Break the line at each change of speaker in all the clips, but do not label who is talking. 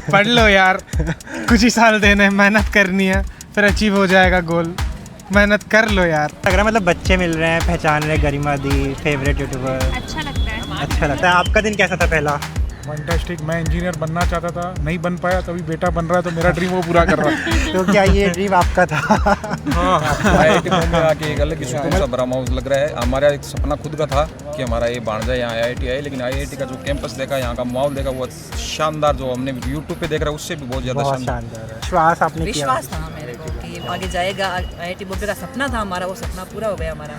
पढ़ लो यार, कुछ ही साल देने, मेहनत करनी है, फिर अचीव हो जाएगा गोल। मेहनत कर लो यार।
लग रहा है मतलब बच्चे मिल रहे हैं, पहचान रहे, गरिमा दी फेवरेट यूट्यूबर।
अच्छा लगता है।
अच्छा लगता है। आपका दिन कैसा था पहला?
फैंटास्टिक। मैं इंजीनियर बनना चाहता था, नहीं बन पाया, तभी बेटा बन रहा है तो मेरा ड्रीम वो पूरा कर रहा है।
तो क्या ये ड्रीम आपका था?
IIT में आके एक अलग ही सुकून सा भरा माहौल लग रहा है। हमारा एक सपना खुद का था कि हमारा ये भांजा यहाँ IIT आए, लेकिन IIT का जो कैंपस देखा, यहाँ का माहौल देखा, वो शानदार, जो हमने यूट्यूब पे देख रहा है उससे भी बहुत ज़्यादा
शानदार है। विश्वास आपने किया?
विश्वास था मेरे को कि आगे जाएगा। IIT बॉम्बे का सपना था हमारा, वो सपना पूरा हो गया हमारा।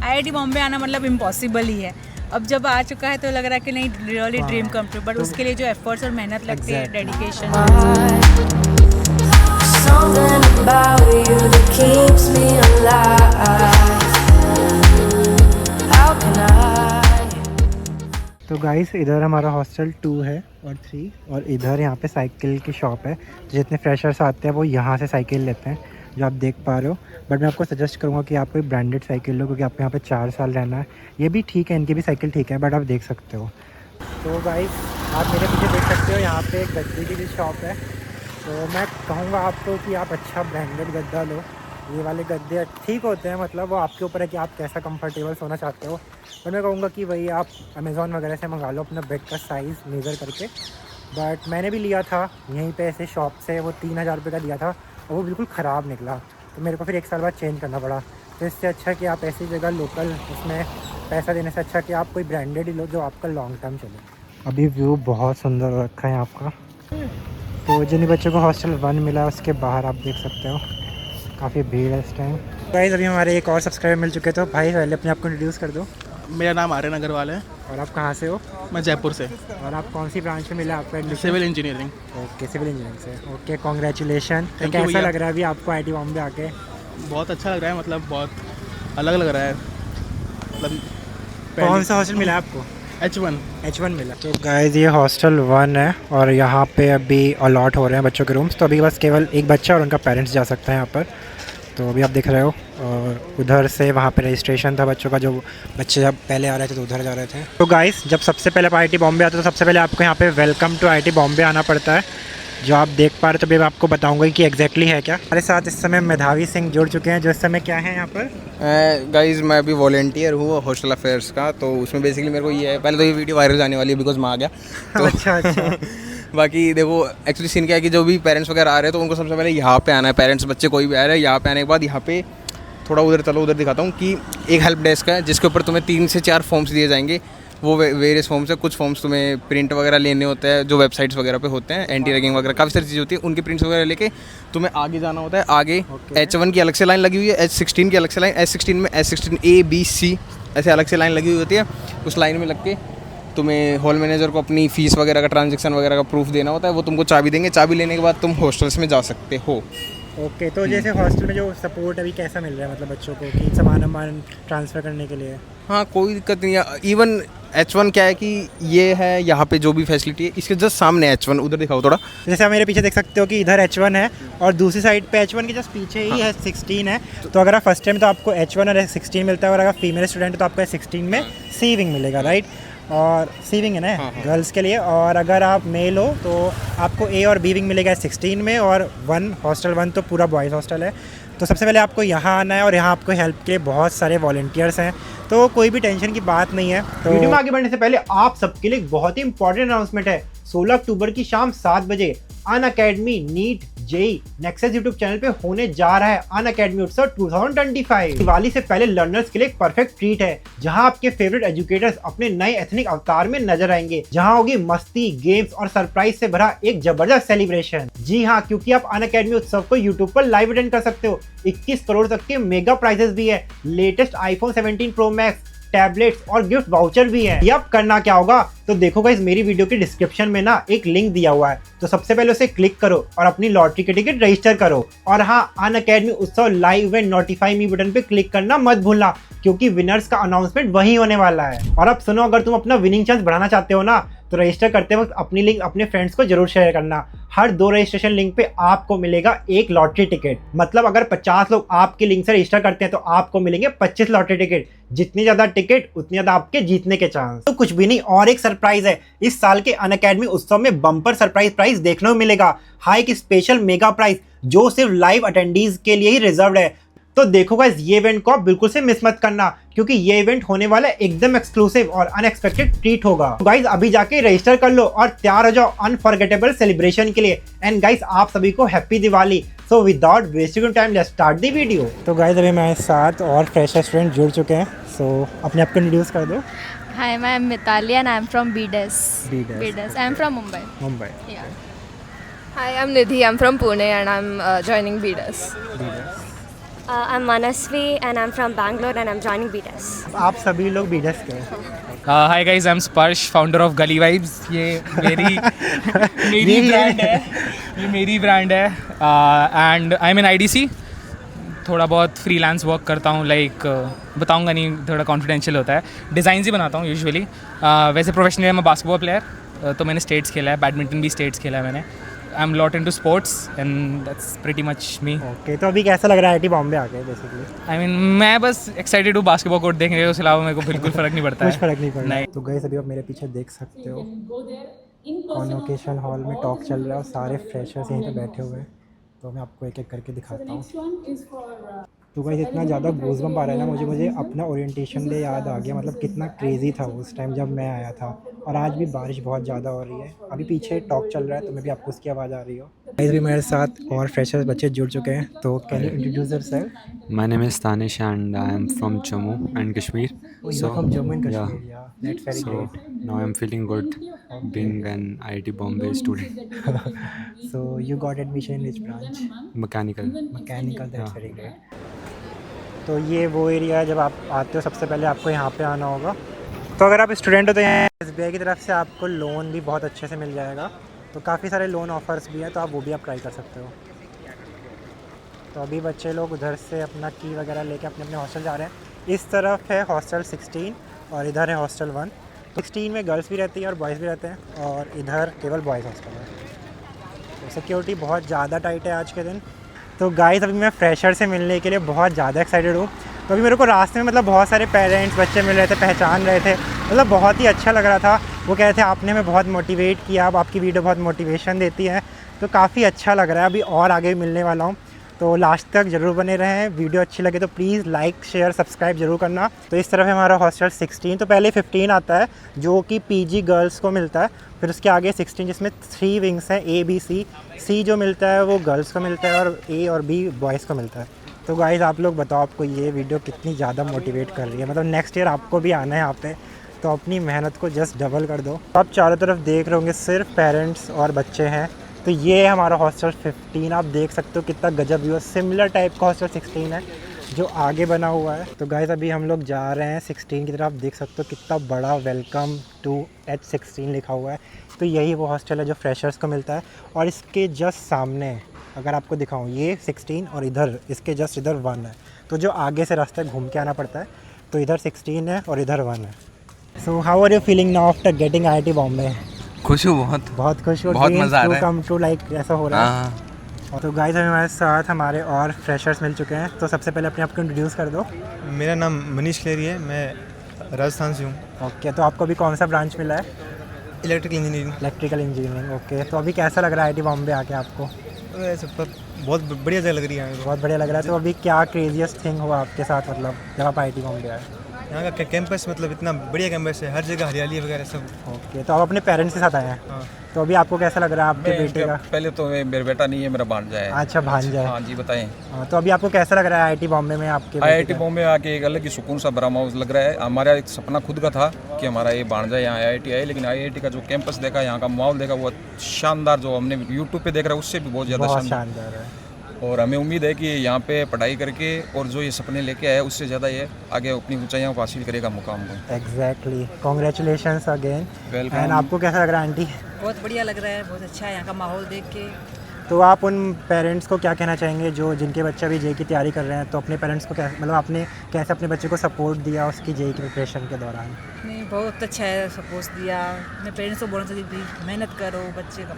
IIT बॉम्बे आना मतलब इम्पॉसिबल ही है। अब जब आ चुका है तो लग रहा है कि नहीं, really dream come true. But उसके लिए जो एफर्ट्स और मेहनत लगती है, dedication.
Something about you that keeps me alive. How can I?
तो गाइस इधर हमारा हॉस्टल 2 है और 3, और इधर यहाँ पे साइकिल की शॉप है। जितने फ्रेशर्स आते हैं वो यहाँ से साइकिल लेते हैं, जो आप देख पा रहे हो। बट मैं आपको सजेस्ट करूँगा कि आप कोई ब्रांडेड साइकिल लो, क्योंकि आपको यहाँ पे 4 साल रहना है। ये भी ठीक है, इनकी भी साइकिल ठीक है, बट आप देख सकते हो। तो गाइस आप मेरे पीछे देख सकते हो, यहाँ पे एक गद्दे की भी शॉप है। तो मैं कहूँगा आपको कि आप अच्छा ब्रांडेड गद्दा लो। ये वाले गद्दे ठीक होते हैं, मतलब वो आपके ऊपर है कि आप कैसा कंफर्टेबल सोना चाहते हो। पर मैं कहूँगा कि वही आप अमेज़ॉन वगैरह से मंगा लो अपना बेड का साइज़ मेज़र करके। बट मैंने भी लिया था यहीं पे ऐसे शॉप से, वो 3000 रुपये का दिया था और वो बिल्कुल ख़राब निकला। तो मेरे को फिर 1 साल बाद चेंज करना पड़ा। तो इससे अच्छा कि आप ऐसी जगह लोकल, उसमें पैसा देने से अच्छा कि आप कोई ब्रांडेड ही लो जो आपका लॉन्ग टर्म चले। अभी व्यू बहुत सुंदर रखा है आपका। तो जिन बच्चों को हॉस्टल 1 मिला उसके बाहर आप देख सकते हो काफ़ी भीड़ है इस टाइम। गाइस अभी हमारे एक और सब्सक्राइबर मिल चुके, तो भाई पहले अपने आप को इंट्रोड्यूस कर दो।
मेरा नाम आर्यन अग्रवाल है।
और आप कहाँ से हो?
मैं जयपुर से।
और आप कौन सी ब्रांच में मिला आपका admission?
Civil engineering.
Okay, civil engineering से। Okay, congratulation. तो
Thank you
कैसा
भैया।
लग रहा है अभी आपको IIT बॉम्बे आके?
बहुत अच्छा लग रहा है, मतलब बहुत अलग लग रहा है। मतलब
कौन सा हॉस्टल मिला आपको?
H1।
H1 मिला। तो गाइस ये हॉस्टल 1 है और यहाँ पे अभी अलॉट हो रहे हैं बच्चों के रूम्स। तो अभी बस केवल एक बच्चा और उनका पेरेंट्स जा सकते हैं यहाँ पर। तो अभी आप देख रहे हो, और उधर से वहाँ पे रजिस्ट्रेशन था बच्चों का, जो बच्चे जब पहले आ रहे थे तो उधर जा रहे थे। तो गाइस जब सबसे पहले आप IIT बॉम्बे आते हो तो सबसे पहले आपको यहाँ पे वेलकम टू IIT बॉम्बे आना पड़ता है, जो आप देख पा रहे हो। तो अभी मैं आपको बताऊंगा कि एग्जैक्टली है क्या। हमारे साथ इस समय मेधावी सिंह जुड़ चुके हैं, जो इस समय क्या है यहाँ पर?
गाइज मैं अभी वॉलेंटियर हूँ हॉस्टल अफेयर्स का। तो उसमें बेसिकली मेरे को ये है, पहले तो ये वीडियो वायरल जाने वाली है बिकॉज मैं आ गया तो
अच्छा
बाकी देखो एक्चुअली सीन क्या है कि जो भी पेरेंट्स वगैरह आ रहे हैं तो उनको सबसे पहले यहाँ पे आना है। पेरेंट्स बच्चे कोई भी आ रहे हैं, यहाँ पे आने के बाद यहाँ पे थोड़ा उधर चलो, उधर दिखाता हूँ कि एक हेल्प डेस्क है जिसके ऊपर तुम्हें 3 से 4 फॉर्म्स दिए जाएंगे। वो वेरियस फॉर्म्स है। कुछ फॉर्म्स तुम्हें प्रिंट वगैरह लेने होते हैं, जो वेबसाइट्स वगैरह पे होते हैं, एंटी रैगिंग वगैरह काफ़ी सारी चीज़ होती है, उनके प्रिंट्स वगैरह लेके तुम्हें आगे जाना होता है। आगे H1 की अलग से लाइन लगी हुई है, H16 की अलग से लाइन, H16 में H16 A B C ऐसे अलग से लाइन लगी हुई होती है। उस लाइन में लग के तुम्हें हॉल मैनेजर को अपनी फ़ीस वगैरह का, ट्रांजेक्शन वगैरह का प्रूफ देना होता है। वो तुमको चाबी देंगे, चाबी लेने के बाद तुम हॉस्टल्स में जा सकते हो।
ओके, तो जैसे हॉस्टल में जो सपोर्ट अभी कैसा मिल रहा है मतलब बच्चों को कि सामान ट्रांसफ़र करने के लिए?
हाँ, कोई दिक्कत नहीं है। इवन H1 क्या है कि ये है यहाँ पे जो भी फैसिलिटी है इसके जस्ट सामने H1, उधर दिखाओ थोड़ा।
जैसे आप मेरे पीछे देख सकते हो कि इधर H1 है और दूसरी साइड पे H1 के जस्ट पीछे ही H16 है। तो अगर आप फर्स्ट टाइम तो आपको H1 और H16 मिलता है, और अगर फीमेल स्टूडेंट तो आपको H16 में C विंग मिलेगा, राइट? और C विंग है ना गर्ल्स के लिए। और अगर आप मेल हो तो आपको A और B विंग मिलेगा H16 में, और हॉस्टल 1 तो पूरा बॉयज़ हॉस्टल है। तो सबसे पहले आपको यहाँ आना है और यहाँ आपको हेल्प के बहुत सारे वॉलंटियर्स हैं, तो कोई भी टेंशन की बात नहीं है। तो वीडियो में आगे बढ़ने से पहले आप सबके लिए एक बहुत ही इंपॉर्टेंट अनाउंसमेंट है। 16 अक्टूबर की शाम 7 बजे Unacademy NEET JEE Nexus YouTube channel पे होने जा रहा है अनअकैडमी उत्सव 2025। दिवाली से पहले लर्नर्स के लिए एक परफेक्ट ट्रीट है, जहां आपके फेवरेट एजुकेटर्स अपने नए एथनिक अवतार में नजर आएंगे, जहां होगी मस्ती, गेम्स और सरप्राइज से भरा एक जबरदस्त सेलिब्रेशन। जी हाँ, क्योंकि आप अनअकैडमी उत्सव को यूट्यूब पर लाइव अटेंड कर सकते हो। 21 करोड़ तक के मेगा प्राइजेस भी है, latest iPhone 17 Pro Max, tablets और गिफ्ट वाउचर भी हैं। ये अब करना क्या होगा, तो देखो गाइस मेरी वीडियो के डिस्क्रिप्शन में ना एक लिंक दिया हुआ है, तो सबसे पहले उसे क्लिक करो और अपनी लॉटरी की टिकट रजिस्टर करो। और हाँ, अनअकैडमी उत्सव लाइव इवेंट नोटिफाई मी बटन पे क्लिक करना मत भूलना, क्योंकि विनर्स का अनाउंसमेंट वही होने वाला है। और अब सुनो, अगर तुम अपना विनिंग चांस बढ़ाना चाहते हो ना, तो रजिस्टर करते वक्त अपनी लिंक अपने फ्रेंड्स को जरूर शेयर करना। हर 2 रजिस्ट्रेशन लिंक पे आपको मिलेगा एक लॉटरी टिकट। मतलब अगर 50 लोग आपकी लिंक से रजिस्टर करते हैं तो आपको मिलेंगे 25 लॉटरी टिकट। जितनी ज़्यादा टिकट उतनी ज़्यादा आपके जीतने के चांस। तो कुछ भी नहीं, और एक सरप्राइज है, इस साल के अनअकैडमी उत्सव में बम्पर सरप्राइज प्राइज देखने को मिलेगा। हाई की स्पेशल मेगा प्राइज जो सिर्फ लाइव अटेंडीज के लिए ही रिजर्व है। तो देखो गाइस, ये इवेंट को आप बिल्कुल से मिस मत करना, क्योंकि ये इवेंट होने वाला है एकदम एक्सक्लूसिव और अनएक्सपेक्टेड ट्रीट होगा। तो गाइस अभी जाके रजिस्टर कर लो और तैयार हो जाओ अनफॉरगेटेबल सेलिब्रेशन के लिए। एंड गाइस आप सभी को happy Diwali. So without wasting time let's start the video. तो गाइस अभी हमारे साथ और फ्रेशर स्टूडेंट जुड़ चुके हैं। सो अपने आप को इंट्रोड्यूस कर दो।
Hi, I'm Mitali and I'm from BDES.
BDES.
I'm from Mumbai.
Mumbai.
Yeah.
Hi, I'm Nidhi. I'm from Pune and I'm joining BDES.
I'm Manasvi and I'm from Bangalore and I'm joining BDES.
आप सभी लोग BDES के हैं।
Hi guys, I am स्पर्श, founder of गली vibes. ये मेरी brand है, ये मेरी ब्रांड है। And I M in IDC। थोड़ा बहुत फ्रीलांस वर्क करता हूँ, लाइक बताऊँगा नहीं, थोड़ा कॉन्फिडेंशियल होता है। डिज़ाइंस ही बनाता हूँ यूजुअली। वैसे प्रोफेशनली मैं बास्केटबॉल प्लेयर, तो मैंने स्टेट्स खेला है, बैडमिंटन भी स्टेट्स खेला है मैंने। I am lot into sports and that's pretty much me.
Okay, तो अभी कैसा लग रहा है IIT बॉम्बे आके बेसिकली?
आई मीन मैं बस एक्साइटेड हूँ बास्केटबॉल कोर्ट देखने के, उसके अलावा मेरे को बिल्कुल फ़र्क नहीं पड़ता है।
कुछ फर्क नहीं पड़ता। तो गाइस अभी आप मेरे पीछे देख सकते हो, कॉन्वोकेशन हॉल में टॉक चल रहा है और सारे फ्रेशर्स यहीं पे बैठे हुए हैं। तो मैं आपको एक एक करके दिखाता हूँ। तो गाइस इतना ज़्यादा गूज़बम्प आ रहा है ना, मुझे अपना ओरिएंटेशन डे याद आ गया। मतलब कितना क्रेज़ी था उस टाइम जब मैं आया था। और आज भी बारिश बहुत ज़्यादा हो रही है। अभी पीछे टॉक चल रहा है, तो मैं भी आपको उसकी आवाज़ आ रही हो। गाइस भी मेरे साथ और फ्रेशर्स बच्चे जुड़ चुके हैं। तो can you introduce yourself?
My name is Tanish and I am from Jammu and Kashmir.
Oh, you're from Jammu and Kashmir, yeah. That's very great.
Now I'm feeling good being an IIT Bombay student.
So you got admission in which branch?
Mechanical.
Mechanical, that's very great. तो ये वो area है, जब आप आते हो सबसे पहले आपको यहाँ पे आना होगा। तो अगर आप स्टूडेंट हो तो यहाँ SBI की तरफ से आपको लोन भी बहुत अच्छे से मिल जाएगा। तो काफ़ी सारे लोन ऑफर्स भी हैं, तो आप वो भी आप ट्राई कर सकते हो। तो अभी बच्चे लोग उधर से अपना की वगैरह लेके अपने अपने हॉस्टल जा रहे हैं। इस तरफ है हॉस्टल 16 और इधर है हॉस्टल 1। 16 में गर्ल्स भी रहती है और बॉयज़ भी रहते हैं, और इधर केवल बॉयज़ हॉस्टल है। तो सिक्योरिटी बहुत ज़्यादा टाइट है आज के दिन। तो गाइस अभी मैं फ्रेशर से मिलने के लिए बहुत ज़्यादा एक्साइटेड हूँ। तो अभी मेरे को रास्ते में मतलब बहुत सारे पेरेंट्स बच्चे मिल रहे थे, पहचान रहे थे, मतलब बहुत ही अच्छा लग रहा था। वो कह रहे थे आपने हमें बहुत मोटिवेट किया, अब आपकी वीडियो बहुत मोटिवेशन देती है। तो काफ़ी अच्छा लग रहा है। अभी और आगे मिलने वाला हूँ, तो लास्ट तक ज़रूर बने रहें। वीडियो अच्छी लगे तो प्लीज़ लाइक शेयर सब्सक्राइब जरूर करना। तो इस तरफ है हमारा हॉस्टल 16। तो पहले 15 आता है जो कि PG गर्ल्स को मिलता है, फिर उसके आगे 16 जिसमें 3 विंग्स हैं A B C। C जो मिलता है वो गर्ल्स को मिलता है और A और B बॉयज़ को मिलता है। तो गाइस आप लोग बताओ आपको ये वीडियो कितनी ज़्यादा मोटिवेट कर रही है। मतलब नेक्स्ट ईयर आपको भी आना है यहाँ पे, तो अपनी मेहनत को जस्ट डबल कर दो। आप चारों तरफ देख रहे होंगे सिर्फ पेरेंट्स और बच्चे हैं। तो ये है हमारा हॉस्टल 15। आप देख सकते हो कितना गजब व्यू है। सिमिलर टाइप का हॉस्टल 16 है जो आगे बना हुआ है। तो गाइस अभी हम लोग जा रहे हैं 16 की तरफ। आप देख सकते हो कितना बड़ा वेलकम टू H16 लिखा हुआ है। तो यही वो हॉस्टल है जो फ्रेशर्स को मिलता है। और इसके जस्ट सामने अगर आपको दिखाऊं, ये 16 और इधर इसके जस्ट इधर 1 है। तो जो आगे से रास्ता घूम के आना पड़ता है, तो इधर 16 है और इधर 1 है। So how are you feeling now after getting IIT Bombay?
खुश हूँ, बहुत
खुश हो,
बहुत मज़ा आ रहा है।
कम टू लाइक ऐसा हो रहा है। तो गाइस हमारे साथ हमारे और फ्रेशर्स मिल चुके हैं। तो सबसे पहले अपने आप को इंट्रोड्यूस कर दो।
मेरा नाम मनीष खलेरी है, मैं राजस्थान से हूँ।
ओके, तो आपको अभी कौन सा ब्रांच मिला है?
Electrical engineering.
Electrical engineering, okay. तो अभी कैसा लग रहा है IIT बॉम्बे आके आपको?
बहुत बढ़िया जगह लग रही है।
बहुत बढ़िया लग रहा है। तो अभी क्या क्रेजियस्ट थिंग हुआ आपके साथ, मतलब जब आप IIT बॉम्बे आए?
यहाँ का कैंपस मतलब इतना बढ़िया कैंपस है, हर जगह हरियाली वगैरह सब।
ओके, तो आप अपने पेरेंट्स के साथ आए हैं?
हाँ।
तो अभी आपको कैसा लग रहा है आपके बेटे का?
पहले तो मेरा बेटा नहीं है, मेरा भांजा है।
अच्छा, भांजा है।
हाँ जी, बताएं।
हाँ, तो अभी आपको कैसा लग रहा है IIT बॉम्बे में आपके?
IIT बॉम्बे आके एक अलग ही सुकून सा भरा माहौल लग रहा है। हमारा एक सपना खुद का था कि हमारा ये भांजा यहाँ IIT आए, लेकिन IIT का जो कैंपस देखा, यहाँ का माहौल देखा, वो शानदार, जो हमने यूट्यूब पे देख रहा है उससे भी बहुत ज़्यादा
शानदार है।
और हमें उम्मीद है कि यहाँ पे पढ़ाई करके और जो ये सपने लेके आए उससे ज़्यादा ये आगे अपनी ऊंचाइयों को हासिल करेगा मुकाम को।
Exactly, congratulations again.
Welcome.
And आपको कैसा लग रहा है आंटी?
बहुत बढ़िया लग रहा है, बहुत अच्छा है यहाँ का माहौल देख के।
तो आप उन पेरेंट्स को क्या कहना चाहेंगे जो जिनके बच्चे अभी जेई की तैयारी कर रहे हैं, तो अपने पेरेंट्स को क्या मतलब आपने कैसे अपने बच्चे को सपोर्ट दिया उसकी जेई की प्रिपरेशन के दौरान?
नहीं, बहुत अच्छा है, सपोर्ट दिया। अपने पेरेंट्स को बोलना चाहिए कि मेहनत करो बच्चे का,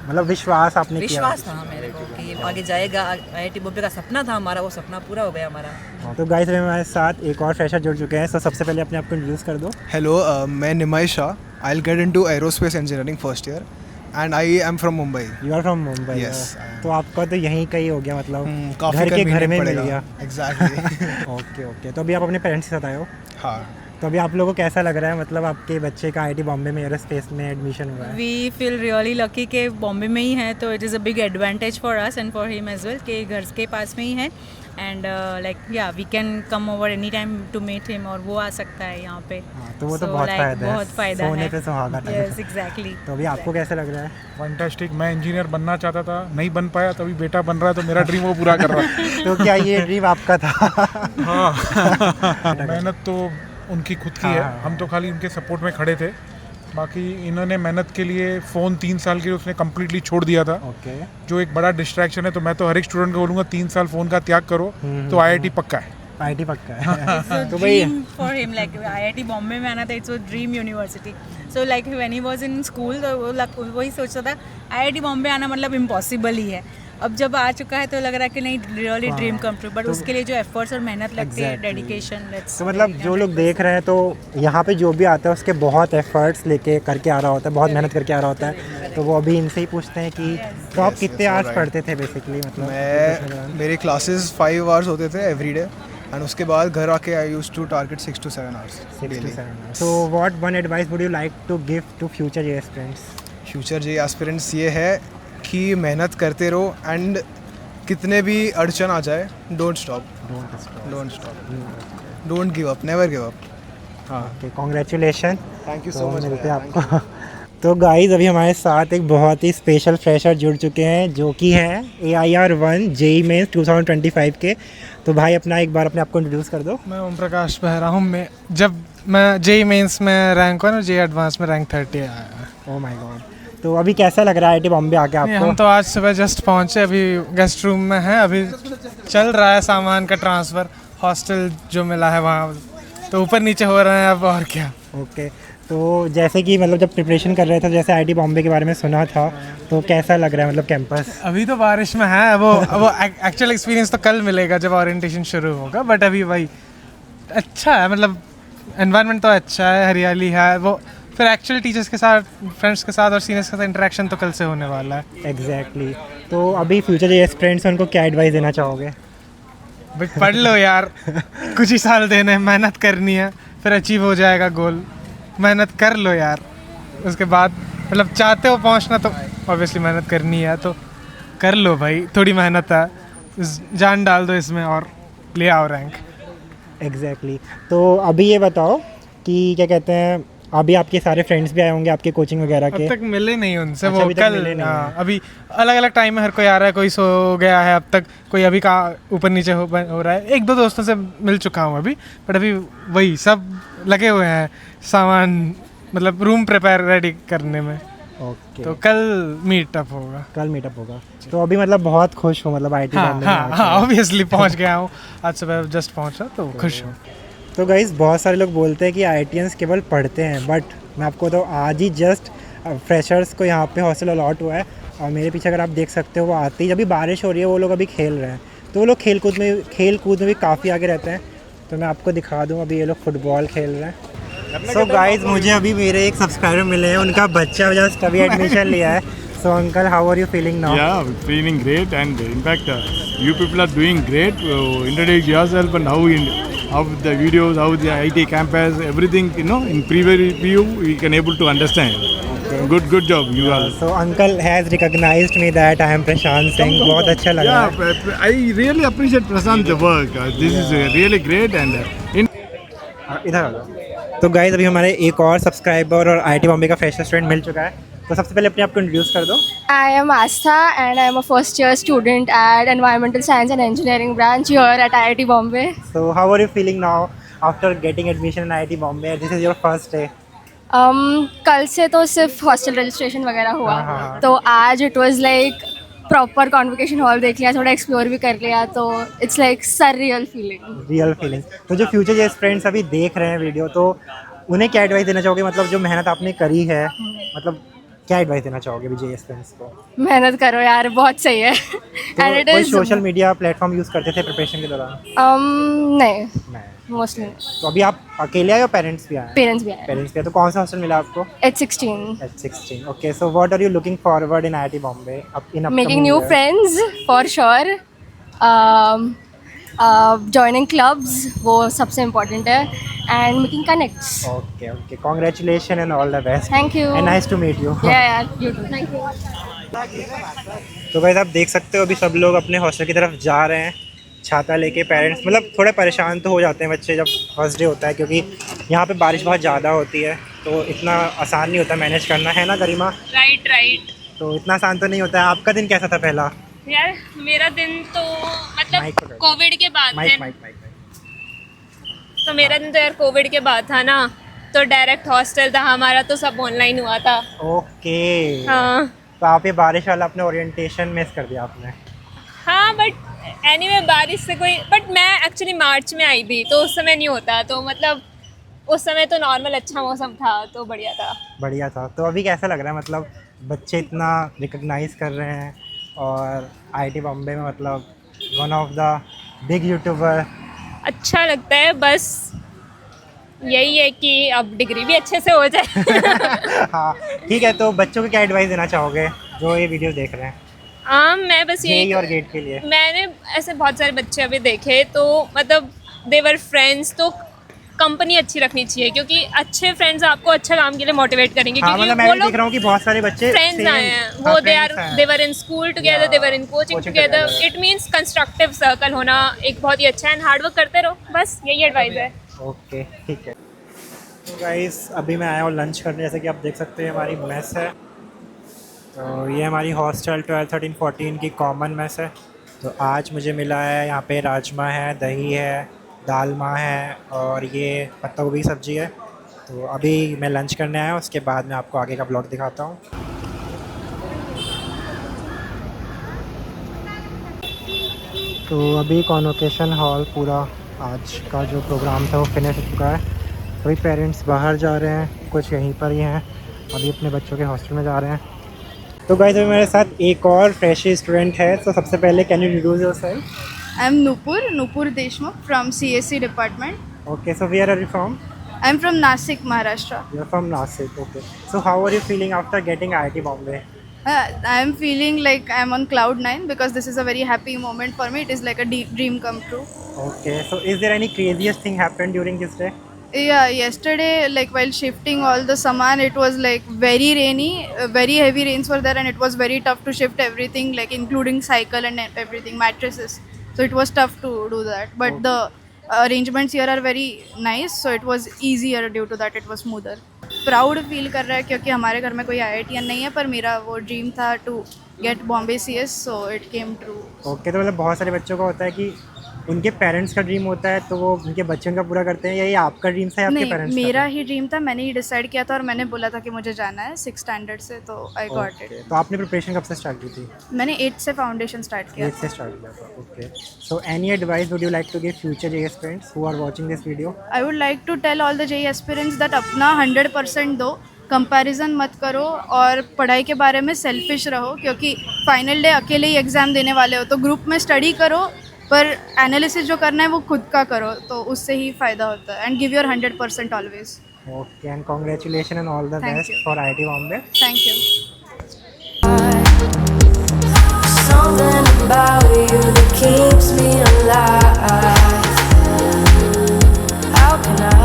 मतलब विश्वास आपने
विश्वास था मेरे को कि आगे जाएगा। IIT बॉम्बे का सपना था हमारा, वो सपना पूरा हो गया हमारा।
तो गाइस हमारे साथ एक और फ्रेशर जुड़ चुके हैं, तो सबसे पहले अपने आप को इंट्रोड्यूस कर दो।
हेलो, मैं Nimai Shah. I will get into aerospace engineering first year and I am from Mumbai.
You are from Mumbai?
Yes.
तो आपका तो यहीं का ही हो गया, मतलब
काफी
घर के घर में मिल
पड़ेगा।
गया।
एग्जैक्टली।
ओके। तो अभी आप अपने पेरेंट्स के साथ आए हो?
हाँ।
तो अभी आप लोगों को कैसा लग रहा है, मतलब आपके बच्चे का IIT बॉम्बे में एरोस्पेस में एडमिशन हुआ है?
वी फील रियली लकी कि बॉम्बे में ही है, तो it is a big advantage for us and for him as well कि घर के पास में ही है। And like yeah we can come over any time to meet him, और वो आ सकता है यहाँ पे।
तो वो तो बहुत फ़ायदा है, सोने पे सुहागा टाइप।
Yes, exactly.
तो अभी आपको कैसा लग रहा है?
फैंटास्टिक। मैं इंजीनियर बनना चाहता था, नहीं बन पाया, तभी बेटा बन रहा है, तो मेरा ड्रीम वो पूरा कर रहा है।
तो क्या ये ड्रीम आपका था?
हाँ। मेहनत तो उनकी खुद की है, हम तो खाली उनके सपोर्ट में खड़े थे। बाकी इन्होंने मेहनत के लिए फ़ोन 3 साल के लिए उसने कम्प्लीटली छोड़ दिया था। जो एक बड़ा डिस्ट्रैक्शन है। तो मैं तो हर एक स्टूडेंट को बोलूँगा 3 साल फ़ोन का त्याग करो, तो IIT पक्का है।
IIT पक्का है।
तो dream for him, like IIT Bombay में आना था, it's a dream university. So like when he was in school, तो वो वही सोचता था IIT बॉम्बे आना मतलब इम्पॉसिबल ही है। अब जब आ चुका है तो लग रहा है कि नहीं, really dream come true. But उसके लिए जो एफर्ट्स और मेहनत लगती है, डेडिकेशन,
तो मतलब जो लोग देख रहे हैं, तो यहाँ पे जो भी आता है उसके बहुत एफर्ट्स लेके करके आ रहा होता है, बहुत मेहनत करके आ रहा होता है। तो वो अभी इनसे ही पूछते हैं कि तो आप कितने आवर्स पढ़ते थे बेसिकली? मतलब
मेरे क्लासेस 5 आवर्स होते थे एवरी डे, एंड उसके बाद घर आके I used to target 6 to 7 hours.
6 to 7 hours. So what one advice would you like to give to future JEE aspirants?
Future JEE aspirants ये है कि मेहनत करते रहो, एंड कितने भी अड़चन आ जाए, don't stop, don't give up, never give up. हाँ,
congratulation,
thank you so much.
मिलते हैं आपको। तो गाइस अभी हमारे साथ एक बहुत ही स्पेशल फ्रेशर जुड़ चुके हैं, जो कि हैं AIR1 जेई मेंस 2025 के। तो भाई अपना एक बार अपने आप को इंट्रोड्यूस कर दो।
मैं ओम प्रकाश बहरा हूँ। जब मैं जेई मेंस में रैंक हुआ ना, जेई एडवांस में रैंक 30 आया।
Oh my God. तो अभी कैसा लग रहा है IIT बॉम्बे आके आपको?
हम तो आज सुबह जस्ट पहुँचे, अभी गेस्ट रूम में हैं, अभी चल रहा है सामान का ट्रांसफ़र। हॉस्टल जो मिला है वहाँ तो ऊपर नीचे हो रहे हैं अब, और क्या।
ओके। तो जैसे कि मतलब जब प्रिपरेशन कर रहे थे, जैसे IIT बॉम्बे के बारे में सुना था, तो कैसा लग रहा है मतलब कैंपस?
अभी तो बारिश में है, वो एक्चुअल एक्सपीरियंस तो कल मिलेगा जब ओरिएंटेशन शुरू होगा। बट अभी वही अच्छा है, मतलब एनवायरनमेंट तो अच्छा है, हरियाली है। वो फिर एक्चुअल टीचर्स के साथ, फ्रेंड्स के साथ और सीनियर्स के साथ इंटरेक्शन तो कल से होने वाला है।
एग्जैक्टली। तो अभी फ्यूचर जेई एस्पिरेंट्स उनको क्या एडवाइस देना चाहोगे?
भाई पढ़ लो यार, कुछ ही साल देने हैं, मेहनत करनी है, फिर अचीव हो जाएगा गोल। मेहनत कर लो यार, उसके बाद मतलब चाहते हो पहुंचना तो ऑब्वियसली मेहनत करनी है, तो कर लो भाई, थोड़ी मेहनत है, जान डाल दो इसमें और ले आओ रैंक।
एग्जैक्टली। तो अभी ये बताओ कि क्या कहते हैं, अभी आपके सारे फ्रेंड्स भी आए होंगे आपके कोचिंग वगैरह के?
अब तक मिले नहीं उनसे।
अच्छा,
वो
अभी तक
कल
मिले नहीं हैं।
अभी अलग अलग टाइम में हर कोई आ रहा है, कोई सो गया है अब तक, कोई अभी का ऊपर नीचे हो रहा है। 1-2 दोस्तों से मिल चुका हूँ अभी, बट अभी वही सब लगे हुए हैं सामान, मतलब रूम प्रिपेयर रेडी करने में।
ओके।
तो कल मीटअप होगा। तो अभी मतलब बहुत खुश हूँ, मतलब IIT बॉम्बे में आके। हाँ ऑब्वियसली पहुँच गया हूँ, आज सुबह जस्ट पहुँचा तो खुश हूँ।
तो गाइस बहुत सारे लोग बोलते हैं कि IITians केवल पढ़ते हैं, बट मैं आपको तो आज ही जस्ट फ्रेशर्स को यहाँ पे हॉस्टल अलॉट हुआ है, और मेरे पीछे अगर आप देख सकते हो, वो आते ही जब भी बारिश हो रही है वो लोग अभी खेल रहे हैं। तो वो लोग खेल कूद में भी काफ़ी आगे रहते हैं। तो मैं आपको दिखा दूँ, अभी ये लोग फुटबॉल खेल रहे हैं। सो गाइस मुझे अभी मेरे एक सब्सक्राइबर मिले हैं, उनका बच्चा जस्ट अभी एडमिशन लिया है। So uncle, how are you feeling now?
Yeah, feeling great, and in fact, you people are doing great. Introduce yourself and how the videos, how the IT campus, everything, in preview you can able to understand. Okay. Good job, you all.
So uncle has recognized me that I am Prashant Singh. बहुत अच्छा लगा।
Yeah, I really appreciate Prashant the work. This is really great, and
इधर आ जाओ। तो guys अभी हमारे एक और सब्सक्राइबर और IIT बॉम्बे का फ्रेशर स्टूडेंट मिल चुका है। तो सबसे पहले अपने आप को इंट्रोड्यूस कर दो।
I am Astha and I am a first year student at Environmental Science and Engineering branch here at IIT Bombay.
So how are you feeling now after getting admission in IIT Bombay? This is your first day.
कल से तो सिर्फ hostel registration वगैरह हुआ, तो आज it was like proper convocation hall देख लिया, थोड़ा एक्सप्लोर भी कर लिया, तो it's like surreal feeling.
Real feeling. तो जो फ्यूचर जेएस फ्रेंड्स अभी देख रहे हैं वीडियो, तो उन्हें क्या एडवाइस देना चाहोगे? मतलब जो मेहनत आपने करी है, मतलब क्या एडवाइस देना चाहोगे अभी जेएस फ्रेंड्स को?
मेहनत करो यार, बहुत सही है।
तो
एंड इट
कोई
is
social media platform use करते थे प्रिपरेशन के दौरान?
नहीं, मोस्टली
तो अभी आप अकेले आए हो, पेरेंट्स भी आए?
पेरेंट्स भी आए।
पेरेंट्स भी आए। तो कौन सा हॉस्टल मिला आपको?
H16
H16। Okay, so what are you looking forward in IIT Bombay in
making new friends for sure, joining clubs, वो सबसे इम्पोर्टेंट है, and making connects.
Okay okay, congratulation and all the best.
Thank you
and nice to meet you.
यार, you too, thank you.
तो guys आप देख सकते हो अभी सब लोग अपने हॉस्टल की तरफ जा रहे हैं छाता लेके। पेरेंट्स मतलब थोड़े परेशान तो हो जाते हैं बच्चे जब फर्स्ट डे होता है, क्योंकि यहाँ पे बारिश बहुत ज़्यादा होती है, तो इतना आसान नहीं होता मैनेज करना, है ना गरिमा?
राइट।
तो इतना आसान तो नहीं होता है। आपका दिन कैसा था पहला?
यार मेरा दिन तो मतलब कोविड के बाद तो मेरा दिन तो यार कोविड के बाद था ना, तो डायरेक्ट हॉस्टल था हमारा, तो सब ऑनलाइन हुआ था।
ओके।
हाँ।
तो आप ये बारिश वाला अपने ओरिएंटेशन मिस कर दिया आपने?
हाँ, बट एनीवे बारिश से कोई, बट मैं एक्चुअली मार्च में आई थी, तो उस समय नहीं होता, तो मतलब उस समय तो नॉर्मल अच्छा मौसम था, तो बढ़िया था।
बढ़िया था। तो अभी कैसा लग रहा है, मतलब बच्चे इतना रिकग्नाइज कर रहे हैं और IIT बॉम्बे में मतलब one of the big YouTuber?
अच्छा लगता है, बस यही है कि अब डिग्री भी अच्छे से हो जाए।
हाँ ठीक है। तो बच्चों को क्या एडवाइस देना चाहोगे जो ये वीडियो देख रहे हैं?
मैं बस यही
और गेट के लिए
मैंने ऐसे बहुत सारे बच्चे अभी देखे, तो मतलब देवर फ्रेंड्स, तो कंपनी अच्छी रखनी चाहिए, क्योंकि अच्छे फ्रेंड्स आपको अच्छा काम के लिए मोटिवेट करेंगे।
हाँ,
क्योंकि
मतलब मैं देख रहा हूँ कि बहुत सारे बच्चे
फ्रेंड्स आए हैं, वो they were in school together, they were in coaching together. It means constructive circle होना एक बहुत ही अच्छा है, एंड हार्ड वर्क करते रहो, बस यही एडवाइस है।
ओके ठीक है। तो गाइस अभी मैं आया हूँ लंच करने, जैसे कि आप देख सकते हैं हमारी मेस है। तो ये हमारी हॉस्टल 12, 13, 14 की कॉमन मेस है। तो आज मुझे मिला है यहाँ पे राजमा है, दही है, दाल माँ है और ये पत्ता गोभी की सब्ज़ी है। तो अभी मैं लंच करने आया हूँ, उसके बाद मैं आपको आगे का ब्लॉग दिखाता हूँ। तो अभी कॉन्वोकेशन हॉल पूरा आज का जो प्रोग्राम था वो फिनिश हो चुका है। अभी पेरेंट्स बाहर जा रहे हैं, कुछ यहीं पर ही हैं, अभी अपने बच्चों के हॉस्टल में जा रहे हैं। तो गाइस अभी मेरे साथ एक और फ्रेशी स्टूडेंट है। तो सबसे पहले can you introduce yourself?
I am Nupur Deshmukh from CSC department.
Okay, so where are you from?
I am from Nasik, Maharashtra.
You are from Nasik, okay. So how are you feeling after getting IIT Bombay?
I am feeling like I am on cloud 9 because this is a very happy moment for me. It is like a dream come true.
Okay, so is there any craziest thing happened during this day?
Yeah, yesterday like while shifting all the saman, it was like very rainy, very heavy rains were there, and it was very tough to shift everything, like including cycle and everything, mattresses. So it was tough to do that, but the arrangements here are very nice, so it was easier due to that. It was smoother. Proud feel कर रहा है क्योंकि हमारे घर में कोई IITian नहीं है, पर मेरा वो ड्रीम था to get Bombay CS, so it came true.
Okay, तो मतलब बहुत सारे बच्चों का होता है कि उनके पेरेंट्स का ड्रीम होता है तो वो उनके बच्चों का पूरा करते हैं, या ये आपका ड्रीम था या आपके पेरेंट्स का?
मेरा ही ड्रीम था, मैंने ही डिसाइड किया था और मैंने बोला था कि मुझे जाना है 6th स्टैंडर्ड से, तो आई गॉट इट।
तो आपने प्रिपरेशन कब से स्टार्ट की थी?
मैंने 8 से फाउंडेशन स्टार्ट किया।
8 से स्टार्ट किया था, okay. So any advice would you like to give future JEE aspirants who are watching this video?
I would like to tell all the JEE aspirants that अपना 100% दो, कंपैरिजन मत करो और पढ़ाई के बारे में सेल्फिश रहो, क्योंकि फाइनल डे अकेले ही एग्ज़ाम देने वाले हो, तो ग्रुप में स्टडी करो, पर एनालिसिस जो करना है वो खुद का करो, तो उससे ही फ़ायदा होता है। And give your 100% always.
Okay, and congratulation and all the best for IIT Bombay.
Thank you.
Something about you that keeps me alive. How can I